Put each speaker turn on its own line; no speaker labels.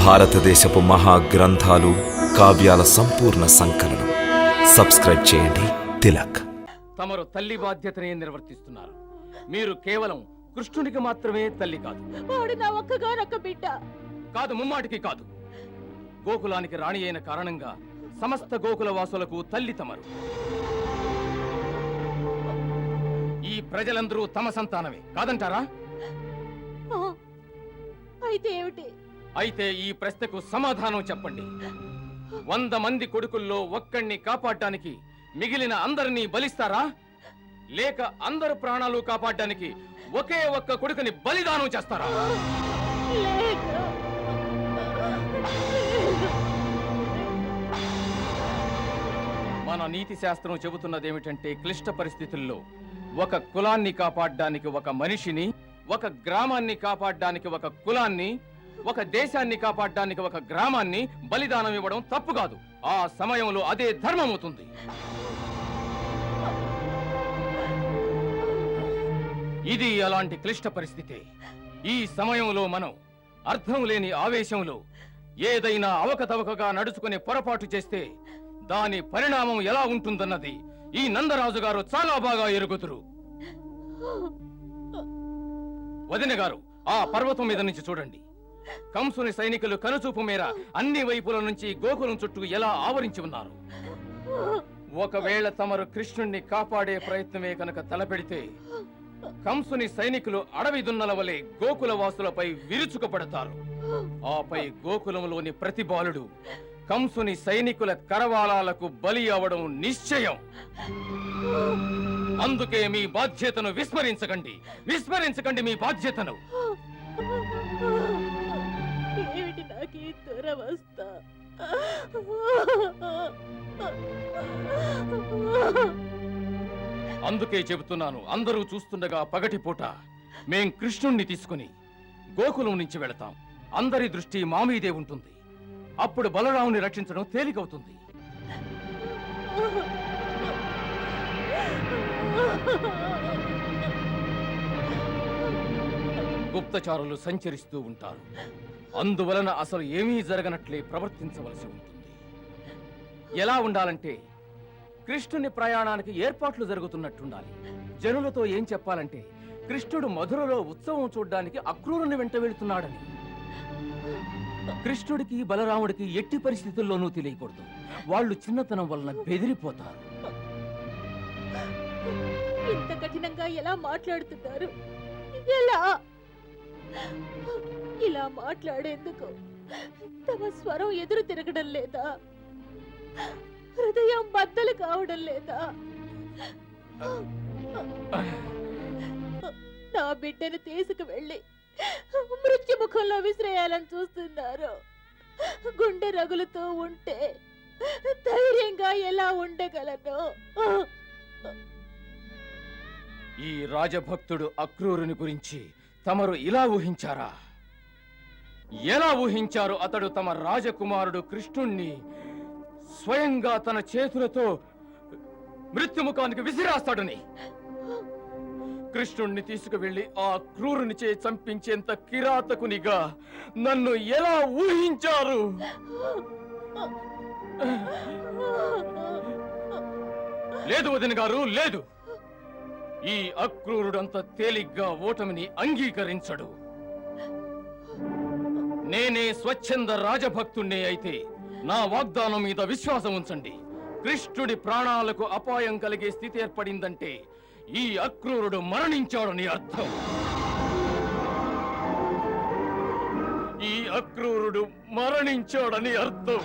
భారతదేశపు మహాగ్రంథాలు, కావ్యాల సంపూర్ణ సంకలనం. సబ్స్క్రైబ్ చేయండి. తిలక్.
తమరు తల్లి బాధ్యతనే నిర్వర్తిస్తున్నారు. మీరు కేవలం కృష్ణునికి మాత్రమే తల్లి కాదు.
వాడు నా ఒక్కగానొక్క బిడ్డ.
కాదు, ముమ్మాటికి కాదు. గోకులానికి రాణి అయిన కారణంగా సమస్త గోకుల వాసులకు తల్లి తమరు. ఈ ప్రజలందరూ తమ సంతానమే కాదంటారా?
అయితే ఏమిటి?
అయితే ఈ ప్రశ్నకు సమాధానం చెప్పండి. 100 మంది కొడుకుల్లో ఒక్కణ్ణి కాపాడడానికి మిగిలిన అందరినీ బలిస్తారా, లేక అందరు ప్రాణాలు కాపాడడానికి ఒకే ఒక్క కొడుకుని బలిదానం చేస్తారా? మన నీతి శాస్త్రం చెబుతున్నదేమిటంటే, క్లిష్ట పరిస్థితుల్లో ఒక కులాన్ని కాపాడడానికి ఒక మనిషిని, ఒక గ్రామాన్ని కాపాడడానికి ఒక కులాన్ని, ఒక దేశాన్ని కాపాడడానికి ఒక గ్రామాన్ని బలిదానం ఇవ్వడం తప్పు కాదు. ఆ సమయంలో అదే ధర్మం అవుతుంది. ఇది అలాంటి క్లిష్ట పరిస్థితి. ఈ సమయంలో మనం అర్థం లేని ఆవేశంలో ఏదైనా అవకతవకగా నడుచుకునే పొరపాటు చేస్తే దాని పరిణామం ఎలా ఉంటుందన్నది ఈ నందరాజు గారు చాలా బాగా ఎరుగుతురు. వదిన గారు, ఆ పర్వతం మీద నుంచి చూడండి. కంసుని సైనికులు కనుచూపు మేర అన్ని వైపుల నుంచి గోకులం చుట్టూ ఎలా ఆవరించి ఉన్నారు. ఒకవేళ తమరు కృష్ణుణ్ణి కాపాడే ప్రయత్నమే కనుక తలపెడితే కంసుని సైనికులు అడవి దున్నల వలె గోకుల వాసులపై విరుచుకుపడతారు. ఆపై గోకులంలోని ప్రతి బాలుడు కంసుని సైనికుల కరవాలాలకు బలి అవడం నిశ్చయం. అందుకే మీ బాధ్యతను విస్మరించకండి. మీ బాధ్యతను.
ఏమిటి నాకు ఈ దురవస్థ?
అందుకే చెబుతున్నాను, అందరూ చూస్తుండగా పగటిపూట మేం కృష్ణుణ్ణి తీసుకుని గోకులం నుంచి వెళతాం. అందరి దృష్టి మా మీదే ఉంటుంది. అప్పుడు బలరాముని రక్షించడం తేలికవుతుంది. గుప్తచారులు సంచరిస్తూ ఉంటారు. అందువలన అసలు ఏమీ జరగనట్లే ప్రవర్తించవలసి ఉంటుంది. ఎలా ఉండాలంటే, కృష్ణుని ప్రయాణానికి ఏర్పాట్లు జరుగుతున్నట్టుండాలి. జనులతో ఏం చెప్పాలంటే, కృష్ణుడు మధురలో ఉత్సవం చూడ్డానికి అక్రూరుని వెంట వెళుతున్నాడని. కృష్ణుడికి బలరాముడికి ఎట్టి పరిస్థితుల్లోనూ తెలియకూడదు. వాళ్ళు చిన్నతనం వలన బెదిరిపోతారు.
ఇంత కఠినంగా ఎలా మాట్లాడుతున్నారు? ఎలా? ఇలా మాట్లాడేందుకు తమ స్వరం ఎదురు తిరగడం లేదా? హృదయం బద్దలు కావడం లేదా? నా బిడ్డను తీసుకువెళ్ళి మృత్యుముఖంలో విసిరేయాలని చూస్తున్నారు. గుండె రగులుతూ ఉంటే ధైర్యంగా ఎలా ఉండగలను?
ఈ రాజభక్తుడు అక్రూరుని గురించి తమరు ఇలా ఊహించారా? ఎలా ఊహించారు అతడు తమ రాజకుమారుడు కృష్ణుణ్ణి స్వయంగా తన చేతులతో మృత్యుముఖానికి విసిరాస్తాడని? కృష్ణుణ్ణి తీసుకువెళ్లి ఆ క్రూరునిచే చంపించేంత కిరాతకునిగా నన్ను ఎలా ఊహించారు? లేదు వదిన గారు, లేదు. ఈ అక్రూరుడంత తేలిగ్గా ఓటమిని అంగీకరించడు. నేనే స్వచ్ఛంద రాజభక్తుణ్ణే అయితే నా వాగ్దానం మీద విశ్వాసం ఉంచండి. కృష్ణుడి ప్రాణాలకు అపాయం కలిగే స్థితి ఏర్పడిందంటే ఈ అక్రూరుడు మరణించాడని అర్థం. ఈ అక్రూరుడు మరణించాడని అర్థం.